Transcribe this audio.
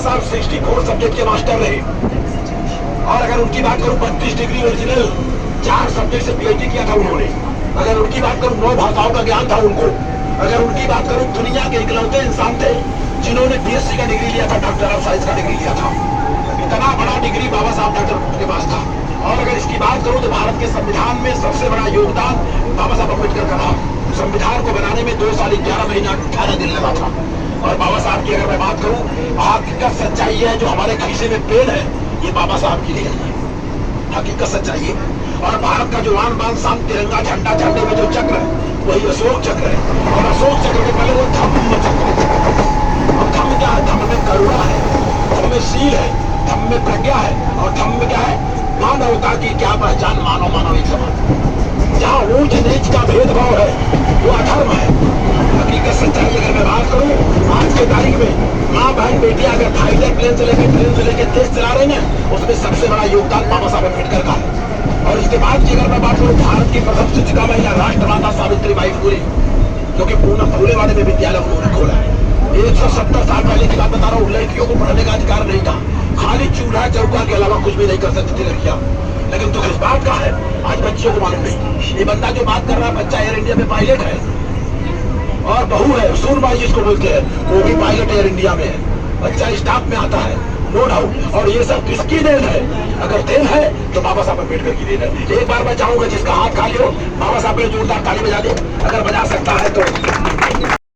साहब 64 सब्जेक्ट के मास्टर रहे, और अगर उनकी बात करूं 32 डिग्री ओरिजिनल 4 सब्जेक्ट से पीएचडी किया था उन्होंने। अगर उनकी बात करूं 9 भाषाओं का ज्ञान था उनको। अगर उनकी बात करूं दुनिया के इकलौते इंसान थे जिन्होंने बीएससी का डिग्री लिया था, डॉक्टर ऑफ साइंस का डिग्री लिया था। इतना बड़ा डिग्री बाबा साहब डॉक्टर के पास था। और अगर इसकी बात करूं तो भारत के संविधान में सबसे बड़ा योगदान बाबा साहब अम्बेडकर का रहा। संविधान को बनाने में 2 साल 11 महीना 18 दिन लगा था। और बाबा साहब की अगर मैं बात करूं, हकीकत सच्चाई है जो हमारे खीसे में पेड़ है ये बाबा साहब की लिए है, हकीकत सच्चाई है। और भारत का जो आन बान शान तिरंगा झंडा, झंडे में जो चक्र है वही अशोक चक्र है। और अशोक चक्र के पहले वो धम्म चक्र है। और धम्म क्या है? धम्म में करुणा है, धम्म में शील है, धम्म में प्रज्ञा है, और धम्म में क्या है? मानवता की क्या पहचान, मानव मानव एक समान। जहाँ ऊंच नीच का भेदभाव है वो अधर्म है। हकीकत सच्चाई अगर मैं बात करूं आज के तारीख में, माँ बहन बेटियां अगर फाइटर प्लेन से लेकर ट्रेन से लेकर देश चला रहे हैं, उसमें सबसे बड़ा योगदान बाबा साहब अम्बेडकर का है। और इसके बाद की अगर मैं बात करूं, भारत की प्रथम शिक्षिका महिला राष्ट्रमाता सावित्रीबाई फुले, जो कि पूना फूले वाले में विद्यालय उन्होंने खोला है। 170 साल पहले की बात बता रहा हूँ, लड़कियों को पढ़ने का अधिकार नहीं था, खाली चूल्हा चौका के अलावा कुछ भी नहीं कर सकती थी लड़कियां। लेकिन तो इस बात का है आज बच्चियों को मालूम नहीं। ये बंदा जो बात कर रहा है, बच्चा एयर इंडिया में पायलट है, और बहू है सूरबाई जिसको बोलते हैं, वो भी पायलट एयर इंडिया में है। बच्चा स्टाफ में आता है, नो डाउट। और ये सब किसकी देन है? अगर देन है तो बाबा साहब अम्बेडकर की देन है। एक बार मैं चाहूंगा जिसका हाथ खाली हो, बाबा साहब ने जोरदार ताली बजा दे, अगर बजा सकता है तो।